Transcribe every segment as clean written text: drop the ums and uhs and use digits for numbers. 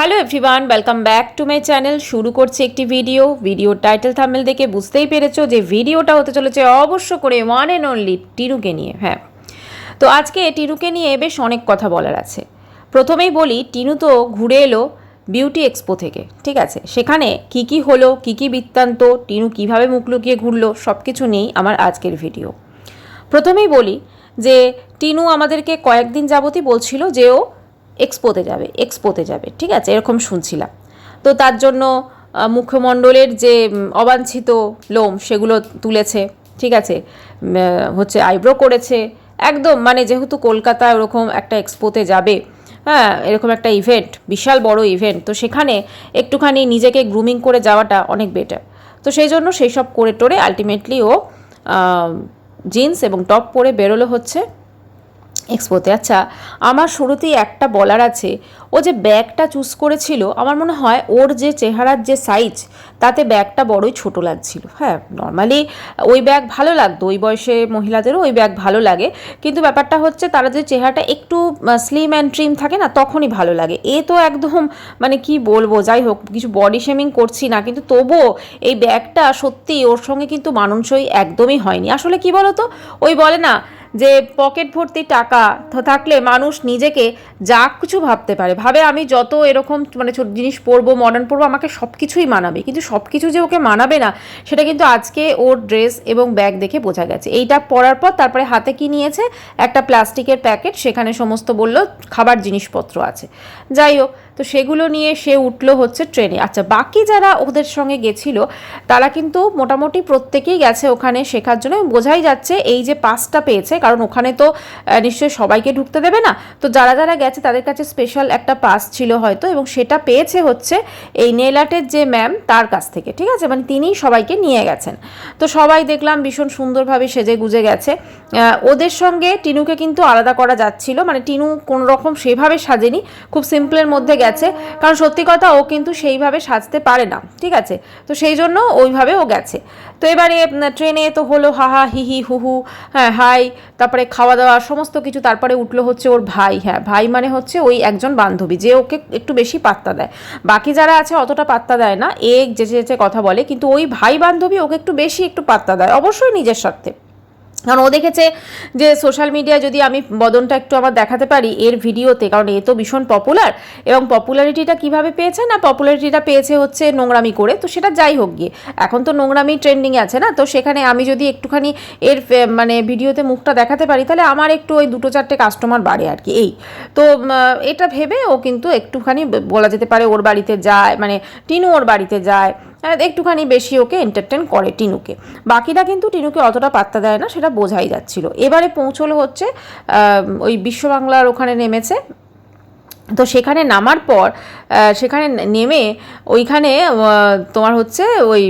Hello everyone, welcome back to my channel. শুরু করছি একটি ভিডিও টাইটেল থাম্বনেল দেখে বুঝতেই পেরেছো যে ভিডিওটা হতে চলেছে অবশ্য করে ওয়ান অ্যান্ড অনলি টিনুকে নিয়ে। হ্যাঁ, তো আজকে টিনুকে নিয়ে বেশ অনেক কথা বলার আছে। প্রথমেই বলি, টিনু তো ঘুরে এলো বিউটি এক্সপো থেকে, ঠিক আছে? সেখানে কি কি হলো, কি কি বৃত্তান্ত, টিনু কিভাবে মুখ লুকিয়ে ঘুরলো, সব কিছু নিয়েই আমার আজকের ভিডিও। প্রথমেই বলি যে টিনু আমাদেরকে কয়েকদিন যাবতই বলছিল যে ও এক্সপোতে যাবে, ঠিক আছে, এরকম শুনছিলাম। তো তার জন্য মুখমণ্ডলের যে অবাঞ্ছিত লোম সেগুলো তুলেছে, ঠিক আছে, হচ্ছে আইব্রো করেছে একদম, মানে যেহেতু কলকাতায় ওরকম একটা এক্সপোতে যাবে, হ্যাঁ, এরকম একটা ইভেন্ট, বিশাল বড় ইভেন্ট, তো সেখানে একটুখানি নিজেকে গ্রুমিং করে যাওয়াটা অনেক বেটার। তো সেই জন্য সেই সব করে টোরে আলটিমেটলি ও জিন্স এবং টপ পরে বেরোলো হচ্ছে এক্সপোতে। আচ্ছা, আমার শুরুতেই একটা বলার আছে, ও যে ব্যাগটা চুজ করেছিল, আমার মনে হয় ওর যে চেহারার যে সাইজ, তাতে ব্যাগটা বড়ই ছোট লাগছিল। হ্যাঁ, নর্মালি ওই ব্যাগ ভালো লাগতো, ওই বয়সে মহিলাদেরও ওই ব্যাগ ভালো লাগে, কিন্তু ব্যাপারটা হচ্ছে তারা যে চেহারাটা একটু স্লিম অ্যান্ড ট্রিম থাকে না, তখনই ভালো লাগে। এ তো একদম মানে কি বলবো, যাই হোক, কিছু বডি শেমিং করছি না, কিন্তু তবুও এই ব্যাগটা সত্যি ওর সঙ্গে কিন্তু মানানসই একদমই হয়নি। আসলে কি বলো তো, ওই বলে না যে পকেট ভর্তি টাকা থাকলে মানুষ নিজেকে যা কিছু ভাবতে পারে, ভাবে আমি যত এরকম মানে ছোট জিনিস পরবো, মডার্ন পরবো, আমাকে সব কিছুই মানাবে, কিন্তু সব কিছু যে ওকে মানাবে না, সেটা কিন্তু আজকে ওর ড্রেস এবং ব্যাগ দেখে বোঝা গেছে। এইটা পরার পর তারপরে হাতে কি নিয়েছে, একটা প্লাস্টিকের প্যাকেট, সেখানে সমস্ত বললো খাবার জিনিসপত্র আছে। যাই হোক, তো সেগুলো নিয়ে সে উঠলো হচ্ছে ট্রেনে। আচ্ছা, বাকি যারা ওদের সঙ্গে গেছিল তারা কিন্তু মোটামুটি প্রত্যেকেই গেছে ওখানে শেখার জন্য। বোঝাই যাচ্ছে এই যে পাসটা পেয়েছে, কারণ ওখানে তো নিশ্চয়ই সবাইকে ঢুকতে দেবে না, তো যারা যারা গেছে তাদের কাছে স্পেশাল একটা পাস ছিল হয়তো, এবং সেটা পেয়েছে হচ্ছে এই নেল আর্টের যে ম্যাম তার কাছ থেকে, ঠিক আছে, মানে তিনিই সবাইকে নিয়ে গেছেন। তো সবাই দেখলাম ভীষণ সুন্দরভাবে সেজে গুজে গেছে। ওদের সঙ্গে টিনুকে কিন্তু আলাদা করা যাচ্ছিল, মানে টিনু কোনো রকম সেভাবে সাজেনি, খুব সিম্পলের মধ্যে গেছে, কারণ সত্যি কথা ও কিন্তু সেইভাবে সাজতে পারে না, ঠিক আছে, তো সেই জন্য ওইভাবে ও গেছে। তো এবারে ট্রেনে তো হলো হাহা হিহি হুহু, হ্যাঁ, হাই, তারপরে খাওয়া দাওয়া সমস্ত কিছু, তারপরে উঠলো হচ্ছে ওর ভাই। হ্যাঁ, ভাই মানে হচ্ছে ওই একজন বান্ধবী যে ওকে একটু বেশি পাত্তা দেয়, বাকি যারা আছে অতটা পাত্তা দেয় না, যেচে যেচে কথা বলে, কিন্তু ওই ভাই বান্ধবী ওকে একটু বেশি একটু পাত্তা দেয়, অবশ্যই নিজের স্বার্থে। কারণ ও দেখেছে যে সোশ্যাল মিডিয়ায় যদি আমি বদনটা একটু আমার দেখাতে পারি এর ভিডিওতে, কারণ এ তো ভীষণ পপুলার, এবং পপুলারিটিটা কিভাবে পেয়েছে না, পপুলারিটিটা পেয়েছে হচ্ছে নোংরামি করে। তো সেটা যাই হোক গিয়ে, এখন তো নোংরামি ট্রেন্ডিংয়ে আছে না, তো সেখানে আমি যদি একটুখানি এর মানে ভিডিওতে মুখটা দেখাতে পারি, তাহলে আমার একটু ওই 2-4টে কাস্টমার বাড়ে আর কি, এই তো এটা ভেবে ও কিন্তু একটুখানি বলা যেতে পারে ওর বাড়িতে যায়, মানে টিনু ওর বাড়িতে যায়, একটুখানি বেশি ওকে এন্টারটেন করে টিনুকে। বাকিরা কিন্তু টিনুকে অতটা পাত্তা দেয় না, সেটা বোঝাই যাচ্ছিল। এবারে পৌঁছলো হচ্ছে ওই বিশ্ব বাংলার ওখানে নেমেছে। তো সেখানে নামার পর সেখানে নেমে ওইখানে তোমার হচ্ছে ওই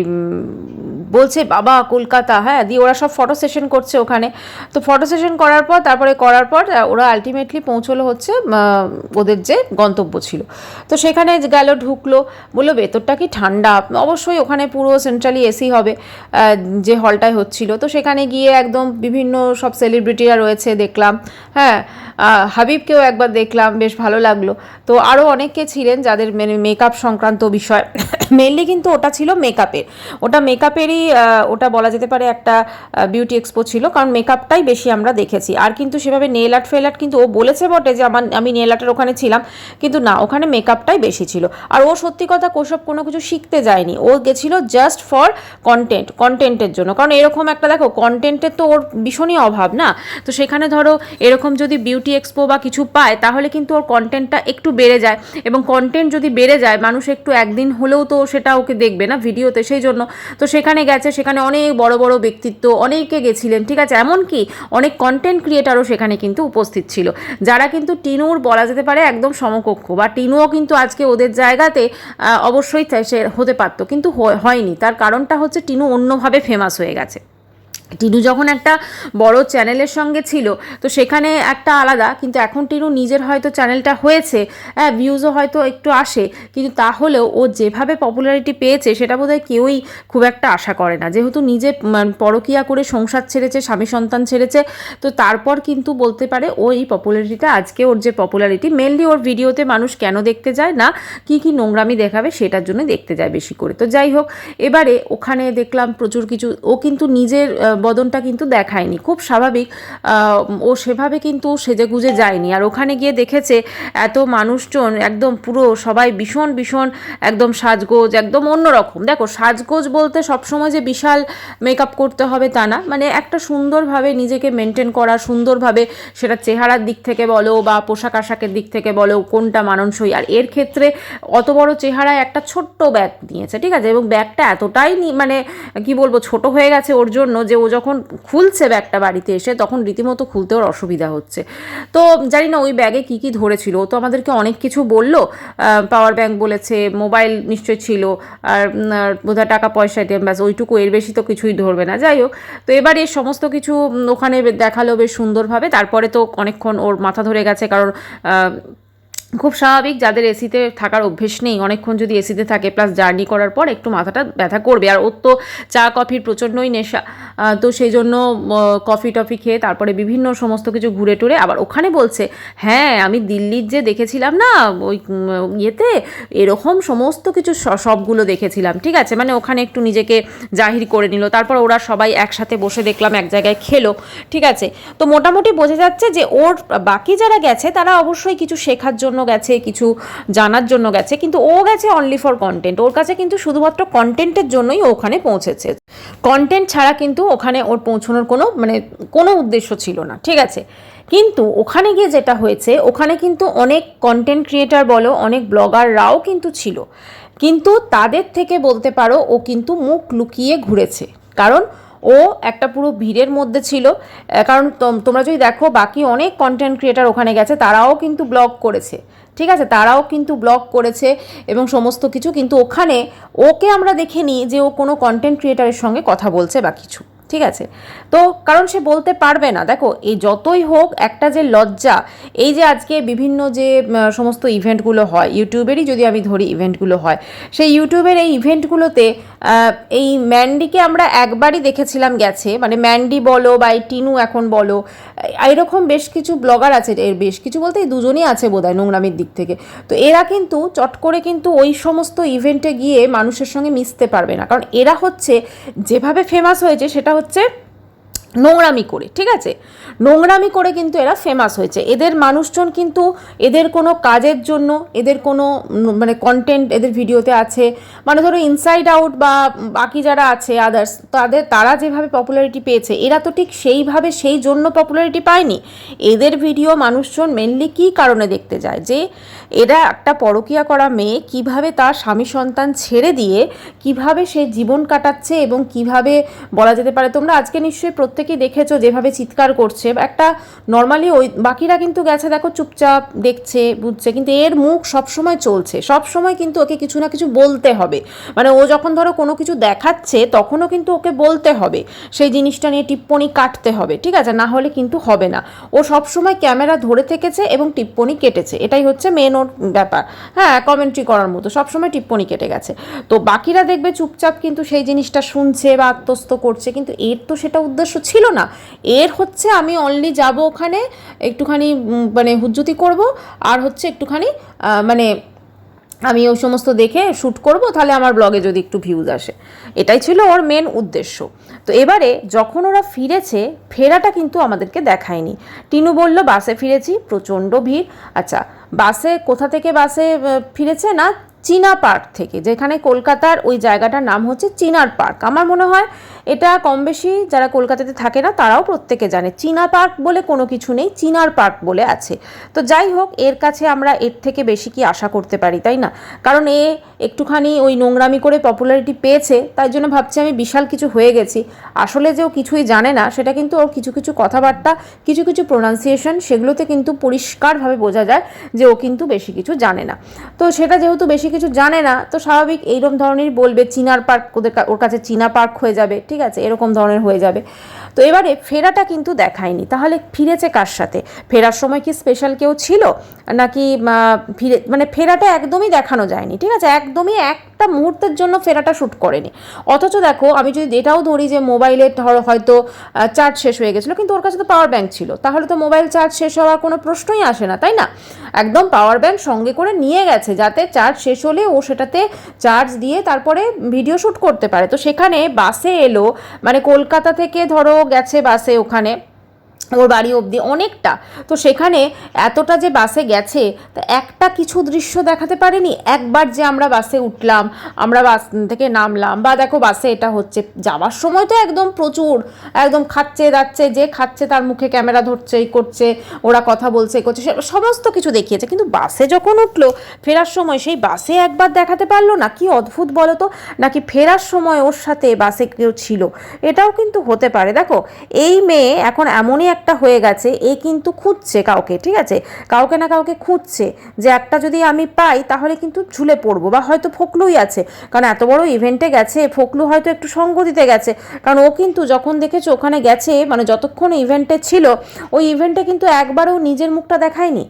বলছে বাবা কলকাতা, হ্যাঁ, দিয়ে ওরা সব ফটো সেশন করছে ওখানে। তো ফটো সেশন করার পর ওরা আলটিমেটলি পৌঁছলো হচ্ছে ওদের যে গন্তব্য ছিল। তো সেখানে গেল, ঢুকলো, বললো ভেতরটা কি ঠান্ডা, অবশ্যই ওখানে পুরো সেন্ট্রালি এসি হবে যে হলটায় হচ্ছিল। তো সেখানে গিয়ে একদম বিভিন্ন সব সেলিব্রিটিরা রয়েছে দেখলাম, হ্যাঁ, হাবিবকেও একবার দেখলাম, বেশ ভালো লাগলো। তো আরও অনেকে ছিলেন যাদের মানে মেকআপ সংক্রান্ত বিষয় মেনলি কিন্তু ওটা ছিল মেকআপেরই ওটা বলা যেতে পারে একটা বিউটি এক্সপো ছিল, কারণ মেকআপটাই বেশি আমরা দেখেছি। আর কিন্তু সেভাবে নেল আর্ট ফেল আর্ট, কিন্তু ও বলেছে বটে যে আমি নেল আর্টের ওখানে ছিলাম, কিন্তু না, ওখানে মেকআপটাই বেশি ছিল। আর ও সত্যি কথা ওসব কোনো কিছু শিখতে যায়নি, ও গেছিলো জাস্ট ফর কন্টেন্টের জন্য, কারণ এরকম একটা দেখো কন্টেন্টের তো ওর ভীষণই অভাব না। তো সেখানে ধরো এরকম যদি বিউটি এক্সপো বা কিছু পায়, তাহলে কিন্তু ওর কন্টেন্টটা একটু বেড়ে যায়, এবং কন্টেন্ট যদি বেড়ে যায় মানুষ একটু একদিন হলেও তো সেটা ওকে দেখবে না ভিডিওতে, সেই জন্য তো সেখানে গেছে। সেখানে অনেক বড় বড় ব্যক্তিত্ব অনেকে গেছিলেন, ঠিক আছে, এমনকি অনেক কন্টেন্ট ক্রিয়েটারও সেখানে কিন্তু উপস্থিত ছিল, যারা কিন্তু টিনুর বলা যেতে পারে একদম সমকক্ষ, বা টিনুও কিন্তু আজকে ওদের জায়গাতে অবশ্যই সে হতে পারতো, কিন্তু হয়নি। তার কারণটা হচ্ছে টিনু অন্যভাবে ফেমাস হয়ে গেছে। টিনু যখন একটা বড় চ্যানেলের সঙ্গে ছিল তো সেখানে একটা আলাদা, কিন্তু এখন টিনু নিজের হয়তো চ্যানেলটা হয়েছে, হ্যাঁ ভিউজও হয়তো একটু আসে, কিন্তু তাহলেও ও যেভাবে পপুলারিটি পেয়েছে সেটা বোধহয় কেউই খুব একটা আশা করে না, যেহেতু নিজে পরকীয়া করে সংসার ছেড়েছে, স্বামী সন্তান ছেড়েছে, তো তারপর কিন্তু বলতে পারে ও এই পপুলারিটিটা, আজকে ওর যে পপুলারিটি মেনলি ওর ভিডিওতে মানুষ কেন দেখতে যায় না, কি নোংরামি দেখাবে সেটার জন্য দেখতে যায় বেশি করে। তো যাই হোক, এবারে ওখানে দেখলাম প্রচুর কিছু, ও কিন্তু নিজের বদনটা কিন্তু দেখায়নি, খুব স্বাভাবিক, ও সেভাবে কিন্তু সেজেগুজে যায়নি। আর ওখানে গিয়ে দেখেছে এত মানুষজন একদম পুরো সবাই ভীষণ ভীষণ একদম সাজগোজ, একদম অন্যরকম। দেখো সাজগোজ বলতে সবসময় যে বিশাল মেকআপ করতে হবে তা না, মানে একটা সুন্দরভাবে নিজেকে মেনটেন করা, সুন্দরভাবে সেটা চেহারার দিক থেকে বলো বা পোশাক আশাকের দিক থেকে বলো কোনটা মানানসই। আর এর ক্ষেত্রে অত বড় চেহারায় একটা ছোট্ট ব্যাগ নিয়েছে, ঠিক আছে, এবং ব্যাগটা এতটাই মানে কি বলবো ছোট হয়ে গেছে ওর জন্য যে ও যখন খুলছে ব্যাগটা বাড়িতে এসে তখন রীতিমতো খুলতে ওর অসুবিধা হচ্ছে। তো জানি না ওই ব্যাগে কী কী ধরেছিল, ও তো আমাদেরকে অনেক কিছু বললো, পাওয়ার ব্যাংক বলেছে, মোবাইল নিশ্চয় ছিল, আর বোধহয় টাকা পয়সা এটিএম, ব্যাস ওইটুকু, এর বেশি তো কিছুই ধরবে না। যাই হোক, তো এবার এই সমস্ত কিছু ওখানে দেখালো বেশ সুন্দরভাবে। তারপরে তো অনেকক্ষণ ওর মাথা ধরে গেছে, কারণ খুব স্বাভাবিক, যাদের এসিতে থাকার অভ্যেস নেই অনেকক্ষণ যদি এসিতে থাকে প্লাস জার্নি করার পর একটু মাথাটা ব্যথা করবে। আর ওর তো চা কফির প্রচণ্ডই নেশা, তো সেই জন্য কফি টফি খেয়ে তারপরে বিভিন্ন সমস্ত কিছু ঘুরে টুরে আবার ওখানে বলছে, হ্যাঁ আমি দিল্লির যে দেখেছিলাম না ওই ইয়েতে এরকম সমস্ত কিছু সবগুলো দেখেছিলাম, ঠিক আছে, মানে ওখানে একটু নিজেকে জাহির করে নিল। তারপর ওরা সবাই একসাথে বসে দেখলাম এক জায়গায় খেলো, ঠিক আছে। তো মোটামুটি বোঝা যাচ্ছে যে ওর বাকি যারা গেছে তারা অবশ্যই কিছু শেখার জন্য গেছে, কিছু জানার জন্য গেছে, কিন্তু ও গেছে অনলি ফর কন্টেন্ট। ওর কাছে কিন্তু শুধুমাত্র কন্টেন্টের জন্যই ওখানে পৌঁছেছে, কন্টেন্ট ছাড়া কিন্তু ওখানে ওর পৌঁছানোর কোনো উদ্দেশ্য ছিল না, ঠিক আছে। কিন্তু ওখানে গিয়ে যেটা হয়েছে, ওখানে কিন্তু অনেক কন্টেন্ট ক্রিয়েটার বলো, অনেক ব্লগাররাও কিন্তু ছিল, কিন্তু তাদের থেকে বলতে পারো ও কিন্তু মুখ লুকিয়ে ঘুরেছে, কারণ ও একটা পুরো ভিড়ের মধ্যে ছিল। কারণ তোমরা যদি দেখো বাকি অনেক কন্টেন্ট ক্রিয়েটার ওখানে গেছে, তারাও কিন্তু ব্লগ করেছে, ঠিক আছে, তারাও কিন্তু ব্লগ করেছে এবং সমস্ত কিছু, কিন্তু ওখানে ওকে আমরা দেখিনি যে ও কোনো কন্টেন্ট ক্রিয়েটারের সঙ্গে কথা বলছে বা কিছু, ঠিক আছে। তো কারণ সে বলতে পারবে না, দেখো এই যতই হোক একটা যে লজ্জা, এই যে আজকে বিভিন্ন যে সমস্ত ইভেন্টগুলো হয় ইউটিউবেরই যদি আমি ধরি ইভেন্টগুলো হয়, সেই ইউটিউবের এই ইভেন্টগুলোতে এই ম্যান্ডিকে আমরা একবারই দেখেছিলাম গেছে, মানে ম্যান্ডি বলো বা এই টিনু এখন বলো, এরকম বেশ কিছু ব্লগার আছে, এর বেশ কিছু বলতে এই দুজনই আছে বোধহয় নোংরামির দিক থেকে। তো এরা কিন্তু চট করে কিন্তু ওই সমস্ত ইভেন্টে গিয়ে মানুষের সঙ্গে মিশতে পারবে না, কারণ এরা হচ্ছে যেভাবে ফেমাস হয়েছে সেটা হচ্ছে নোংরামি করে, ঠিক আছে, নোংরামি করে কিন্তু এরা ফেমাস হয়েছে। এদের মানুষজন কিন্তু এদের কোনো কাজের জন্য, এদের কোনো মানে কন্টেন্ট এদের ভিডিওতে আছে, মানে ধরো ইনসাইড আউট বা বাকি যারা আছে আদার্স, তারা যেভাবে পপুলারিটি পেয়েছে এরা তো ঠিক সেইভাবে সেই জন্য পপুলারিটি পায়নি। এদের ভিডিও মানুষজন মেনলি কী কারণে দেখতে যায়, যে এরা একটা পরকীয়া করা মেয়ে কিভাবে তার স্বামী সন্তান ছেড়ে দিয়ে কিভাবে সে জীবন কাটাচ্ছে, এবং কিভাবে বলা যেতে পারে, তোমরা আজকে নিশ্চয়ই প্রত্যেকেই দেখেছো যেভাবে চিৎকার করছে একটা নর্মালি, ওই বাকিরা কিন্তু গেছে দেখো চুপচাপ দেখছে বুঝছে, কিন্তু এর মুখ সবসময় চলছে, সবসময় কিন্তু ওকে কিছু না কিছু বলতে হবে, মানে ও যখন ধরো কোনো কিছু দেখাচ্ছে তখনও কিন্তু ওকে বলতে হবে, সেই জিনিসটা নিয়ে টিপ্পনি কাটতে হবে, ঠিক আছে, না হলে কিন্তু হবে না। ও সবসময় ক্যামেরা ধরে থেকেছে এবং টিপ্পনি কেটেছে, এটাই হচ্ছে মেন ওর ব্যাপার। হ্যাঁ কমেন্ট্রি করার মতো সবসময় টিপ্পনি কেটে গেছে, তো বাকিরা দেখবে চুপচাপ কিন্তু সেই জিনিসটা শুনছে বা আত্মস্থ করছে, কিন্তু এর তো সেটা উদ্দেশ্য ছিল না। এর হচ্ছে আমি অনলি যাব ওখানে একটুখানি মানে হুজ্জুতি করব, আর হচ্ছে একটুখানি মানে আমি ওই সমস্ত দেখে শ্যুট করব, তাহলে আমার ব্লগে যদি একটু ভিউজ আসে, এটাই ছিল ওর মেন উদ্দেশ্য। তো এবারে যখন ওরা ফিরেছে, ফেরাটা কিন্তু আমাদেরকে দেখায়নি। টিনু বলল বাসে ফিরেছি, প্রচণ্ড ভিড়। আচ্ছা বাসে কোথা থেকে বাসে ফিরেছে না, চীনা পার্ক থেকে, যেখানে কলকাতার ওই জায়গাটার নাম হচ্ছে চিনার পার্ক। আমার মনে হয় এটা কম বেশি যারা কলকাতাতে থাকে না তারাও প্রত্যেকে জানে, চীনা পার্ক বলে কোনো কিছু নেই, চিনার পার্ক বলে আছে। তো যাই হোক, এর কাছে আমরা এর থেকে বেশি কি আশা করতে পারি, তাই না? কারণ একটুখানি ওই নোংরামি করে পপুলারিটি পেয়েছে, তাই জন্য ভাবছি আমি বিশাল কিছু হয়ে গেছি। আসলে যে ও কিছুই জানে না সেটা কিন্তু ওর কিছু কিছু কথাবার্তা, কিছু কিছু প্রোনাউন্সিয়েশন, সেগুলোতে কিন্তু পরিষ্কারভাবে বোঝা যায় যে ও কিন্তু বেশি কিছু জানে না। তো সেটা যেহেতু বেশি কিছু জানে না, তো স্বাভাবিক এইরকম ধরনেরই বলবে, চিনার পার্ক ওর কাছে চীনা পার্ক হয়ে যাবে, ঠিক আছে, এরকম ধরনের হয়ে যাবে। তো এবারে ফেরাটা কিন্তু দেখায়নি, তাহলে ফিরেছে কার সাথে? ফেরার সময় কি স্পেশাল কেউ ছিল নাকি? ফিরে মানে ফেরাটা একদমই দেখানো যায়নি, ঠিক আছে, একদমই একটা মুহূর্তের জন্য ফেরাটা শ্যুট করেনি। অথচ দেখো, আমি যদি এটাও ধরি যে মোবাইলে ধরো হয়তো চার্জ শেষ হয়ে গেছিলো, কিন্তু ওর কাছে তো পাওয়ার ব্যাঙ্ক ছিল, তাহলে তো মোবাইল চার্জ শেষ হওয়ার কোনো প্রশ্নই আসে না, তাই না? একদম পাওয়ার ব্যাঙ্ক সঙ্গে করে নিয়ে গেছে, যাতে চার্জ শেষ হলে ও সেটাতে চার্জ দিয়ে তারপরে ভিডিও শ্যুট করতে পারে। তো সেখানে বাসে এলো, মানে কলকাতা থেকে ধরো গেছে বাসে ওখানে ওর বাড়ি অবধি অনেকটা, তো সেখানে এতটা যে বাসে গেছে, তা একটা কিছু দৃশ্য দেখাতে পারেনি। একবার যে আমরা বাসে উঠলাম, আমরা বাস থেকে নামলাম, বা দেখো বাসে এটা হচ্ছে, যাওয়ার সময় তো একদম প্রচুর, একদম খাচ্ছে যাচ্ছে, যে খাচ্ছে তার মুখে ক্যামেরা ধরছে, এই করছে, ওরা কথা বলছে, করছে, সমস্ত কিছু দেখিয়েছে। কিন্তু বাসে যখন উঠলো, ফেরার সময় সেই বাসে একবার দেখাতে পারলো না। কি অদ্ভুত বলো তো? নাকি ফেরার সময় ওর সাথে বাসে কেউ ছিল? এটাও কিন্তু হতে পারে। দেখো, এই মেয়ে এখন এমনই একটা হয়ে গেছে, এ কিন্তু খুঁজছে কাউকে, ঠিক আছে, কাউকে না কাউকে খুঁজছে, যে একটা যদি আমি পাই তাহলে কিন্তু ঝুলে পড়বো। বা হয়তো ফোকলুই আছে, কারণ এত বড় ইভেন্টে গেছে, ফোকলু হয়তো একটু সঙ্গ দিতে গেছে, কারণ ও কিন্তু যখন দেখেছো ওখানে গেছে, মানে যতক্ষণ ইভেন্টে ছিল, ওই ইভেন্টে কিন্তু একবারও নিজের মুখটা দেখায়নি,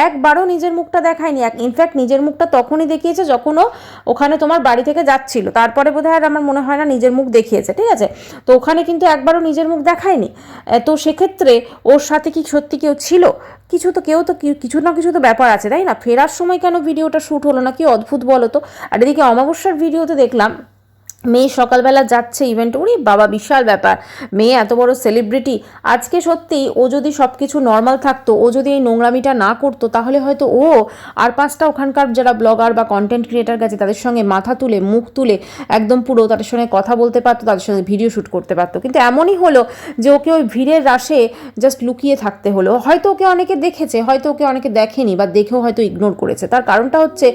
একবারও নিজের মুখটা দেখায়নি। ইনফ্যাক্ট নিজের মুখটা তখনই দেখিয়েছে যখন ও ওখানে তোমার বাড়ি থেকে যাচ্ছিল, তারপরে বোধহয় আর আমার মনে হয় না নিজের মুখ দেখিয়েছে, ঠিক আছে। তো ওখানে কিন্তু একবারও নিজের মুখ দেখায়নি। তো সেক্ষেত্রে ওর সাথে কি সত্যি কেউ ছিল? কিছু তো কেউ তো কিছু না কিছু তো ব্যাপার আছে, তাই না? ফেরার সময় কেন ভিডিওটা শ্যুট হলো না? কি অদ্ভুত বলো তো। আর এদিকে অমাবস্যার ভিডিওতে দেখলাম মেয়ে সকালবেলা যাচ্ছে ইভেন্টে, ওরে বাবা বিশাল ব্যাপার, মেয়ে এত বড় সেলিব্রিটি। আজকে সত্যি ও যদি সব কিছু নর্মাল থাকতো, ও যদি এই নোংরামিটা না করতো, তাহলে হয়তো ও আর 5টা ওখানকার যারা ব্লগার বা কন্টেন্ট ক্রিয়েটার গেছে তাদের সঙ্গে মাথা তুলে, মুখ তুলে, একদম পুরো তাদের সঙ্গে কথা বলতে পারতো, তাদের সঙ্গে ভিডিও শ্যুট করতে পারতো। কিন্তু এমনই হলো যে ওকে ওই ভিড়ের রাশে জাস্ট লুকিয়ে থাকতে হলো। হয়তো ওকে অনেকে দেখেছে, হয়তো ওকে অনেকে দেখেনি, বা দেখেও হয়তো ইগনোর করেছে। তার কারণটা হচ্ছে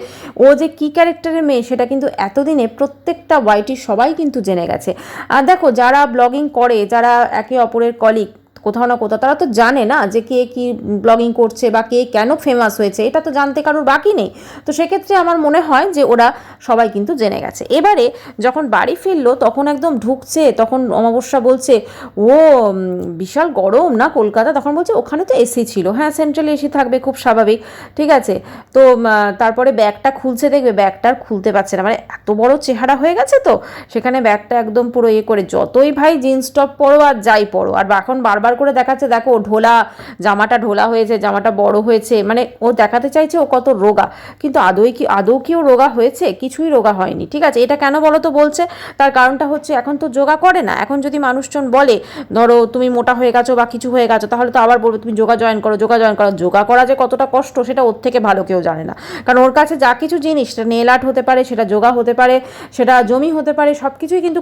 ও যে কী ক্যারেক্টারের মেয়ে সেটা কিন্তু এতদিনে প্রত্যেকটা ওয়াইটি সবাই কিন্তু জেনে গেছে। আর দেখো, যারা ব্লগিং করে, যারা একে অপরের কলিগ কোথাও না কোথাও, তারা তো জানে না যে কে কি ব্লগিং করছে বা কে কেন ফেমাস হয়েছে, এটা তো জানতে কারোর বাকি নেই। তো সেক্ষেত্রে আমার মনে হয় যে ওরা সবাই কিন্তু জেনে গেছে। এবারে যখন বাড়ি ফিরলো, তখন একদম ঢুকছে, তখন অমাবস্যা বলছে ও বিশাল গরম না কলকাতা, তখন বলছে ওখানে তো এসি ছিল। হ্যাঁ, সেন্ট্রালি এসি থাকবে, খুব স্বাভাবিক, ঠিক আছে। তো তারপরে ব্যাগটা খুলছে, দেখবে ব্যাগটা আর খুলতে পারছে না, মানে এত বড় চেহারা হয়ে গেছে। তো সেখানে ব্যাগটা একদম পুরো করে, যতই ভাই জিন্স টপ পরো আর যাই পরো, আর এখন বারবার করে দেখাচ্ছে দেখো ঢোলা জামাটা, ঢোলা হয়েছে, জামাটা বড় হয়েছে, মানে ও দেখাতে চাইছে ও কত রোগা। কিন্তু আদৌ কি ও রোগা হয়েছে? কিছুই রোগা হয়নি, ঠিক আছে। এটা কেন বলো তো বলছে? তার কারণটা হচ্ছে এখন তো যোগা করে না। এখন যদি মানুষজন বলে ধরো তুমি মোটা হয়ে গেছো বা কিছু হয়ে গেছো, তাহলে তো আবার বলবে তুমি যোগা জয়েন করো, যোগা জয়েন করো। যোগা করা যে কতটা কষ্ট সেটা ওর থেকে ভালো কেউ জানে না, কারণ ওর কাছে যা কিছু জিনিস, সেটা নেল আর্ট হতে পারে, সেটা যোগা হতে পারে, সেটা জমি হতে পারে, সব কিছুই কিন্তু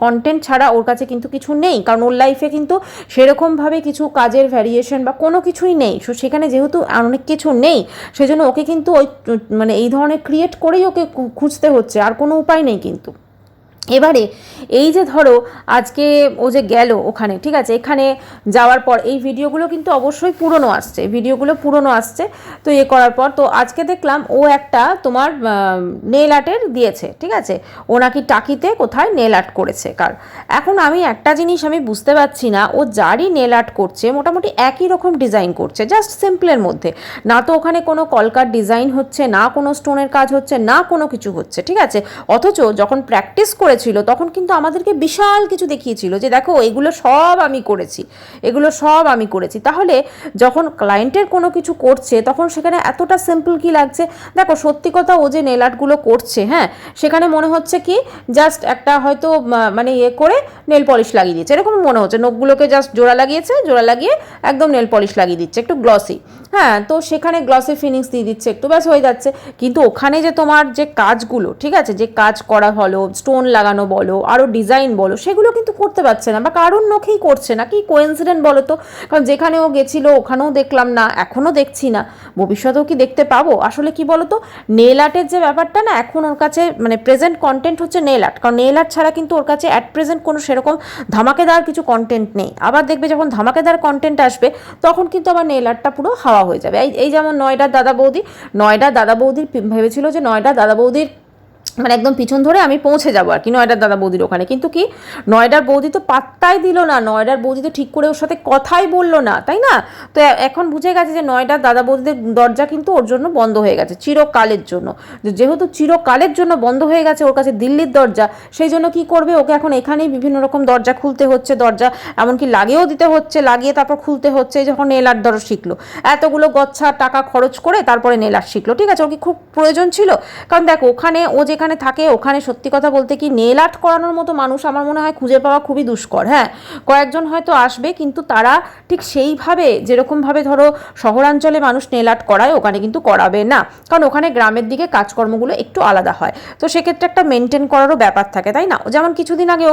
কন্টেন্ট ছাড়া ওর কাছে কিন্তু কিছু নেই। কারণ ওর লাইফে কিন্তু সেরকমভাবে কিছু কাজের ভ্যারিয়েশন বা কোনো কিছুই নেই। সো সেখানে যেহেতু অনেক কিছু নেই, সেজন্য ওকে কিন্তু ওই মানে এই ধরনের ক্রিয়েট করেই ওকে খুঁজতে হচ্ছে, আর কোনো উপায় নেই কিন্তু। এবারে এই যে ধরো আজকে ও যে গেল ওখানে, ঠিক আছে, এখানে যাওয়ার পর এই ভিডিওগুলো কিন্তু অবশ্যই পুরনো আসছে, তো করার পর তো আজকে দেখলাম ও একটা তোমার নেল আর্টের দিয়েছে, ঠিক আছে, ও নাকি টাকিতে কোথায় নেল আর্ট করেছে কার। এখন আমি একটা জিনিস আমি বুঝতে পারছি না, ও যারই নেল আর্ট করছে মোটামুটি একই রকম ডিজাইন করছে, জাস্ট সিম্পলের মধ্যে, না তো ওখানে কোনো কলকার ডিজাইন হচ্ছে, না কোনো স্টোনের কাজ হচ্ছে, না কোনো কিছু হচ্ছে, ঠিক আছে। অথচ যখন প্র্যাকটিস করেছিল তখন কিন্তু আমাদেরকে বিশাল কিছু দেখিয়েছিল যে দেখো এগুলো সব আমি করেছি। তাহলে যখন ক্লায়েন্টের কোনো কিছু করছে তখন সেখানে এতটা সিম্পল কি লাগছে। দেখো সত্যি কথা, ও যে নেল আর্টগুলো করছে, হ্যাঁ, সেখানে মনে হচ্ছে কি জাস্ট একটা হয়তো মানে করে নেল পলিশ লাগিয়ে দিচ্ছে, এরকম মনে হচ্ছে। নখগুলোকে জাস্ট জোড়া লাগিয়ে একদম নেল পলিশ লাগিয়ে দিচ্ছে, একটু গ্লসি, হ্যাঁ, তো সেখানে গ্লসি ফিনিক্স দিয়ে দিচ্ছে, একটু ব্যাস হয়ে যাচ্ছে। কিন্তু ওখানে যে তোমার যে কাজগুলো, ঠিক আছে, যে কাজ করা হলো, স্টোন লাগানো বলো, আরও ডিজাইন বলো, সেগুলো কিন্তু করতে পারছে না, বা কারোর নখেই করছে না। কি কোইন্সিডেন্ট বলো তো? কারণ যেখানে ও গেছিলো ওখানেও দেখলাম না, এখনও দেখছি না, ভবিষ্যতেও কি দেখতে পাবো? আসলে কি বলো তো, নেল আর্টের যে ব্যাপারটা না, এখন ওর কাছে মানে প্রেজেন্ট কন্টেন্ট হচ্ছে নেল আর্ট। কারণ নেল আর্ট ছাড়া কিন্তু ওর কাছে অ্যাট প্রেজেন্ট কোনো সেরকম ধামাকেদার কিছু কন্টেন্ট নেই। আবার দেখবে যখন ধামাকেদার কন্টেন্ট আসবে তখন কিন্তু আবার নেল আর্টটা পুরো হাওয়া হয়ে যাবে। এই যেমন নয়ডার দাদা বৌদির ভেবেছিল যে নয়ডার দাদা বৌদির মানে একদম পিছন ধরে আমি পৌঁছে যাবো আর কি নয়ডার দাদা বৌদির ওখানে, কিন্তু কি নয়ডার বৌদি তো পাত্তাই দিল না, নয়ডার বৌদি তো ঠিক করে ওর সাথে কথাই বললো না, তাই না? তো এখন বুঝে গেছে যে নয়ডার দাদা বৌদিদের দরজা কিন্তু ওর জন্য বন্ধ হয়ে গেছে চিরকালের জন্য। যেহেতু চিরকালের জন্য বন্ধ হয়ে গেছে ওর কাছে দিল্লির দরজা, সেই জন্য কি করবে, ওকে এখন এখানেই বিভিন্ন রকম দরজা খুলতে হচ্ছে, দরজা এমনকি লাগিয়েও দিতে হচ্ছে, লাগিয়ে তারপর খুলতে হচ্ছে। যখন নেল আর্ট ধরো শিখলো, এতগুলো গচ্ছা টাকা খরচ করে তারপরে নেল আর্ট শিখলো, ঠিক আছে, ওর কি খুব প্রয়োজন ছিল? কারণ দেখো ওখানে ও যেখানে থাকে ওখানে সত্যি কথা বলতে কি নেল আর্ট করানোর মতো মানুষ আমার মনে হয় খুঁজে পাওয়া খুবই দুষ্কর। হ্যাঁ, কয়েকজন হয়তো আসবে, কিন্তু তারা ঠিক সেইভাবে যেরকমভাবে ধরো শহরাঞ্চলে মানুষ নেল আর্ট করায় ওখানে কিন্তু করাবে না, কারণ ওখানে গ্রামের দিকে কাজকর্মগুলো একটু আলাদা হয়। তো সেক্ষেত্রে একটা মেনটেন করারও ব্যাপার থাকে, তাই না? যেমন কিছুদিন আগে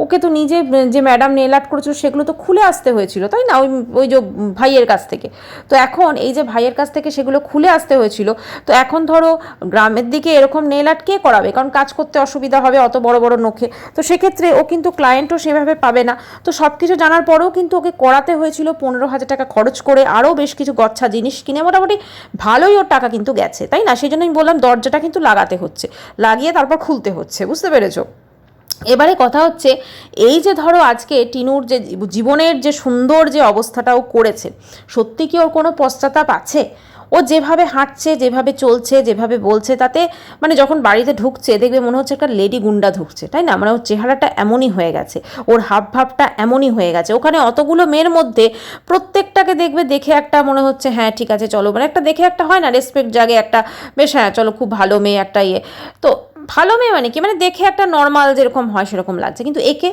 ওকে তো নিজে যে ম্যাডাম নেল আর্ট করেছিল সেগুলো তো খুলে আসতে হয়েছিল, তাই না, ওই যে ভাইয়ের কাছ থেকে। তো এখন এই যে ভাইয়ের কাছ থেকে সেগুলো খুলে আসতে হয়েছিল, তো এখন ধরো গ্রামের দিকে এরকম নেল আর্ট কে করাবে? কারণ কাজ করতে অসুবিধা হবে অত বড় বড় নখে। তো সেক্ষেত্রে ও কিন্তু ক্লায়েন্টও সেভাবে পাবে না। তো সব কিছু জানার পরেও কিন্তু ওকে করাতে হয়েছিল 15,000 টাকা খরচ করে, আরও বেশ কিছু গচ্ছা জিনিস কিনে মোটামুটি ভালোই ওর টাকা কিন্তু গেছে, তাই না? সেই জন্য আমি বললাম দরজাটা কিন্তু লাগাতে হচ্ছে, লাগিয়ে তারপর খুলতে হচ্ছে, বুঝতে পেরেছো? এবারে কথা হচ্ছে এই যে ধরো আজকে টিনুর যে জীবনের যে সুন্দর যে অবস্থাটা ও করেছে, সত্যি কি ওর কোনো পশ্চাতাপ আছে? ও যেভাবে হাঁটছে, যেভাবে চলছে, যেভাবে বলছে, তাতে মানে যখন বাড়িতে ঢুকছে দেখবে মনে হচ্ছে একটা লেডি গুন্ডা ঢুকছে, তাই না? মানে ওর চেহারাটা এমনই হয়ে গেছে, ওর হাবভাবটা এমনই হয়ে গেছে। ওখানে অতগুলো মেয়ের মধ্যে প্রত্যেকটাকে দেখবে দেখে একটা মনে হচ্ছে হ্যাঁ ঠিক আছে চলো, মানে একটা দেখে একটা হয় না রেসপেক্ট জাগে, একটা বেশ হ্যাঁ চলো খুব ভালো মেয়ে একটা ইয়ে। তো ভালো মেয়ে মানে কি, মানে দেখে একটা নর্মাল যেরকম হয় সেরকম লাগছে, কিন্তু একে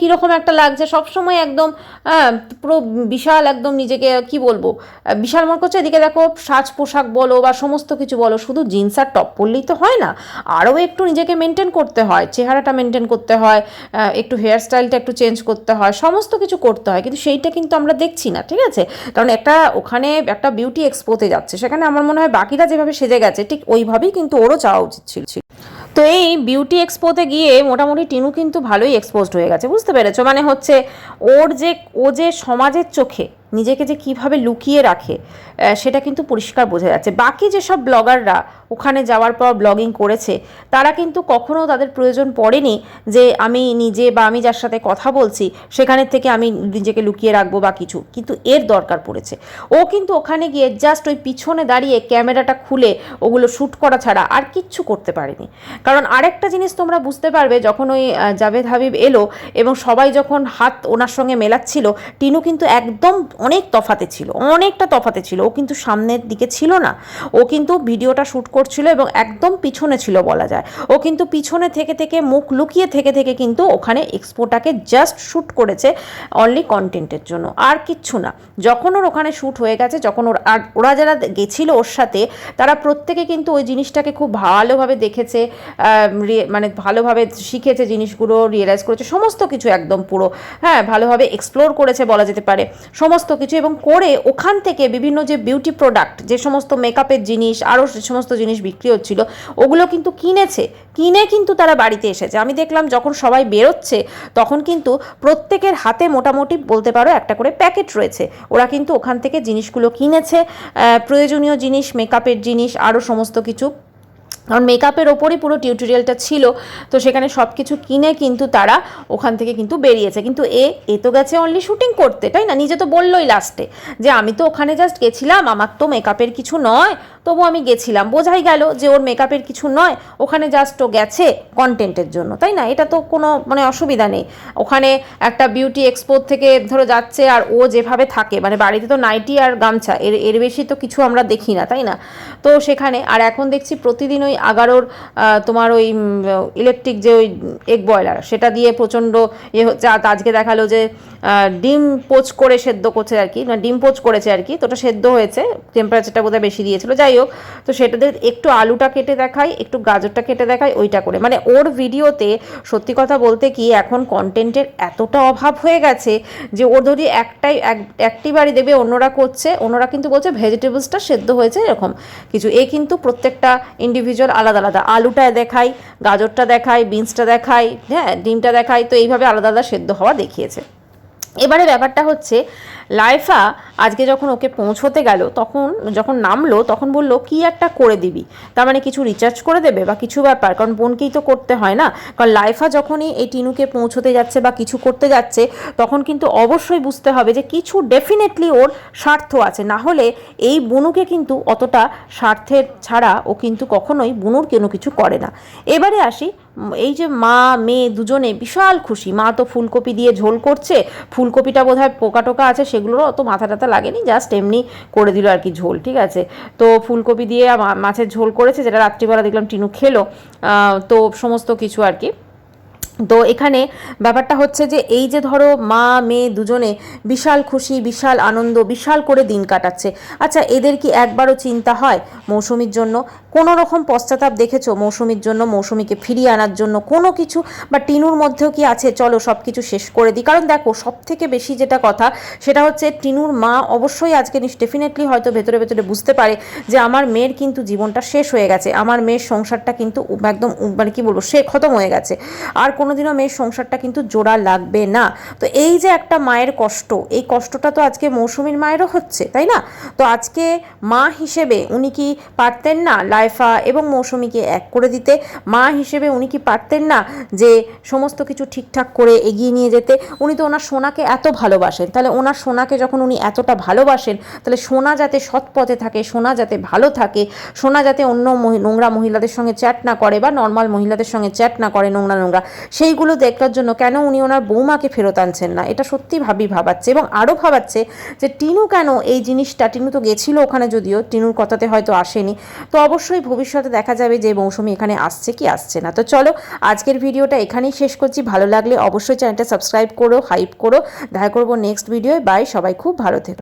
কীরকম একটা লাগছে, সবসময় একদম পুরো বিশাল একদম নিজেকে কি বলবো বিশাল মনে করছে। এদিকে দেখো সাজ পোশাক বলো বা সমস্ত কিছু বলো, শুধু জিন্স আর টপ পরলেই তো হয় না, আরও একটু নিজেকে মেনটেন করতে হয়, চেহারাটা মেনটেন করতে হয়, একটু হেয়ার স্টাইলটা একটু চেঞ্জ করতে হয়, সমস্ত কিছু করতে হয়, কিন্তু সেইটা কিন্তু আমরা দেখছি না, ঠিক আছে? কারণ ওখানে একটা বিউটি এক্সপোতে যাচ্ছে, সেখানে আমার মনে হয় বাকিরা যেভাবে সেজে গেছে ঠিক ওইভাবেই কিন্তু ওরও যাওয়া উচিত ছিল। তো এই বিউটি এক্সপোতে গিয়ে মোটামুটি টিনু কিন্তু ভালোই এক্সপোজড হয়ে গেছে, বুঝতে পেরেছো? মানে হচ্ছে ও যে সমাজের চোখে নিজেকে যে কিভাবে লুকিয়ে রাখে সেটা কিন্তু পরিষ্কার বোঝা যাচ্ছে। বাকি যেসব ব্লগাররা ওখানে যাওয়ার পর ব্লগিং করেছে তারা কিন্তু কখনো তাদের প্রয়োজন পড়েনি যে আমি নিজে বা আমি যার সাথে কথা বলছি সেখানের থেকে আমি নিজেকে লুকিয়ে রাখবো বা কিছু, কিন্তু এর দরকার পড়েছে। ও কিন্তু ওখানে গিয়ে জাস্ট ওই পিছনে দাঁড়িয়ে ক্যামেরাটা খুলে ওগুলো শ্যুট করা ছাড়া আর কিচ্ছু করতে পারেনি। কারণ আরেকটা জিনিস তোমরা বুঝতে পারবে, যখন ওই জাভেদ হাবিব এলো এবং সবাই যখন হাত ওনার সঙ্গে মেলাচ্ছিল, টিনু কিন্তু একদম অনেকটা তফাতে ছিল। ও কিন্তু সামনের দিকে ছিল না, ও কিন্তু ভিডিওটা শ্যুট করছিল এবং একদম পিছনে ছিল বলা যায়। ও কিন্তু পিছনে থেকে থেকে মুখ লুকিয়ে থেকে থেকে কিন্তু ওখানে এক্সপোটাকে জাস্ট শ্যুট করেছে অনলি কন্টেন্টের জন্য, আর কিচ্ছু না। যখন ওর ওখানে শ্যুট হয়ে গেছে, যখন ওরা যারা গেছিল ওর সাথে তারা প্রত্যেকে কিন্তু ওই জিনিসটাকে খুব ভালোভাবে দেখেছে, মানে ভালোভাবে শিখেছে জিনিসগুলো, রিয়েলাইজ করেছে সমস্ত কিছু, একদম পুরো হ্যাঁ ভালোভাবে এক্সপ্লোর করেছে বলা যেতে পারে সমস্ত কিছু, এবং করে ওখান থেকে বিভিন্ন যে বিউটি প্রোডাক্ট, যে সমস্ত মেকআপের জিনিস আরও যে সমস্ত জিনিস বিক্রি হচ্ছিল ওগুলো কিন্তু কিনে কিন্তু তারা বাড়িতে এসেছে। আমি দেখলাম যখন সবাই বেরোচ্ছে তখন কিন্তু প্রত্যেকের হাতে মোটামুটি বলতে পারো একটা করে প্যাকেট রয়েছে, ওরা কিন্তু ওখান থেকে জিনিসগুলো কিনেছে, প্রয়োজনীয় জিনিস, মেকআপের জিনিস আরও সমস্ত কিছু। কারণ মেকআপের ওপরই পুরো টিউটোরিয়ালটা ছিল, তো সেখানে সব কিছু কিনে কিন্তু তারা ওখান থেকে কিন্তু বেরিয়েছে। কিন্তু এ তো গেছে অনলি শুটিং করতে, তাই না? নিজে তো বললোই লাস্টে যে আমি তো ওখানে জাস্ট গেছিলাম, আমার তো মেকআপের কিছু নয়, তবু আমি গেছিলাম। বোঝাই গেল যে ওর মেকআপের কিছু নয়, ওখানে জাস্ট ও গেছে কন্টেন্টের জন্য, তাই না? এটা তো কোনো মানে অসুবিধা নেই। ওখানে একটা বিউটি এক্সপো থেকে ধরো যাচ্ছে, আর ও যেভাবে থাকে মানে বাড়িতে তো নাইটি আর গামছা, এর বেশি তো কিছু আমরা দেখি না, তাই না? তো সেখানে আর এখন দেখছি প্রতিদিন ওই 11 তোমার ওই ইলেকট্রিক যে ওই এগ বয়লার সেটা দিয়ে প্রচণ্ড ইয়ে হচ্ছে। আজকে দেখালো যে ডিম পোচ করে সেদ্ধ করছে আর কি, ডিম পোচ করেছে আর কি, তো ওটা সেদ্ধ হয়েছে, টেম্পারেচারটা বোধহয় বেশি দিয়েছিল, যাই যাই হোক, তো সেটাতে একটু আলুটা কেটে দেখাই, একটু গাজরটা কেটে দেখাই, ওইটা করে মানে ওর ভিডিওতে সত্যি কথা বলতে কি এখন কন্টেন্টের এতটা অভাব হয়ে গেছে যে ওর যদি একটি বাড়ি দেখবে অন্যরা করছে, অন্যরা কিন্তু বলছে ভেজিটেবলসটা সেদ্ধ হয়েছে এরকম কিছু, এ কিন্তু প্রত্যেকটা ইন্ডিভিজুয়াল আলাদা আলাদা, আলুটা দেখাই, গাজরটা দেখাই, বিনসটা দেখাই, হ্যাঁ ডিমটা দেখাই, তো এইভাবে আলাদা আলাদা সেদ্ধ হওয়া দেখিয়েছে। এবারে ব্যাপারটা হচ্ছে লাইফা আজকে যখন ওকে পৌঁছতে গেল, তখন যখন নামলো তখন বলল কি একটা করে দিবি, তার মানে কিছু রিচার্জ করে দেবে বা কিছু ব্যাপার, কারণ বোনকেই তো করতে হয় না। কারণ লাইফা যখনই এই টিনুকে পৌঁছতে যাচ্ছে বা কিছু করতে যাচ্ছে তখন কিন্তু অবশ্যই বুঝতে হবে যে কিছু ডেফিনেটলি ওর স্বার্থ আছে, না হলে এই বুনুকে কিন্তু অতটা স্বার্থের ছাড়া ও কিন্তু কখনোই বুনুর কোনো কিছু করে না। এবারে আসি, এই যে মা মেয়ে দুজনে বিশাল খুশি, মা তো ফুলকপি দিয়ে ঝোল করছে, ফুলকপিটা বোধহয় পোকা টোকা আছে সেগুলোরও অত মাথা টাথা লাগেনি, জাস্ট এমনি করে দিল আর কি ঝোল, ঠিক আছে। তো ফুলকপি দিয়ে মাছের ঝোল করেছে, যেটা রাত্রিবেলা দেখলাম টিনু খেলো, তো সমস্ত কিছু আর কি। তো এখানে ব্যাপারটা হচ্ছে যে এই যে ধরো মা মেয়ে দুজনে বিশাল খুশি, বিশাল আনন্দ, বিশাল করে দিন কাটাচ্ছে। আচ্ছা এদের কি একবারও চিন্তা হয় মৌসুমীর জন্য? কোনো রকম পশ্চাতাপ দেখেছো মৌসুমীর জন্য, মৌসুমীকে ফিরিয়ে আনার জন্য কোনো কিছু? বা টিনুর মধ্যেও কি আছে চলো সব কিছু শেষ করে দিই? কারণ দেখো সব থেকে বেশি যেটা কথা সেটা হচ্ছে টিনুর মা অবশ্যই আজকে ডেফিনেটলি হয়তো ভেতরে ভেতরে বুঝতে পারে যে আমার মেয়ের কিন্তু জীবনটা শেষ হয়ে গেছে, আমার মেয়ের সংসারটা কিন্তু একদম মানে কি বলবো সে খতম হয়ে গেছে, আর কোনোদিনও মেয়ের সংসারটা কিন্তু জোড়া লাগবে না। তো এই যে একটা মায়ের কষ্ট, এই কষ্টটা তো আজকে মৌসুমীর মায়েরও হচ্ছে, তাই না? তো আজকে মা হিসেবে উনি কি পারতেন না লাইফা এবং মৌসুমীকে এক করে দিতে? মা হিসেবে উনি কি পারতেন না যে সমস্ত কিছু ঠিকঠাক করে এগিয়ে নিয়ে যেতে? উনি তো ওনার সোনাকে এত ভালোবাসেন, তাহলে ওনার সোনাকে যখন উনি এতটা ভালোবাসেন, তাহলে সোনা যাতে সৎ পথে থাকে, সোনা যাতে ভালো থাকে, সোনা যাতে অন্য নোংরা মহিলাদের সঙ্গে চ্যাট না করে বা নর্মাল মহিলাদের সঙ্গে চ্যাট না করে নোংরা নোংরা, সেইগুলো দেখার জন্য কেন উনি ওনার বৌমাকে ফেরত আনছেন না? এটা সত্যি ভাবাচ্ছে। এবং আরও ভাবাচ্ছে যে টিনু কেন এই জিনিসটা, টিনু তো গেছিলো ওখানে, যদিও টিনুর কথাতে হয়তো আসেনি, তো অবশ্যই ভবিষ্যতে দেখা যাবে যে মৌসুমী এখানে আসছে কি আসছে না। তো চলো আজকের ভিডিওটা এখানেই শেষ করছি, ভালো লাগলে অবশ্যই চ্যানেলটা সাবস্ক্রাইব করো, হাইপ করো, দেখা করবো নেক্সট ভিডিওয়। বাই, সবাই খুব ভালো থেকো।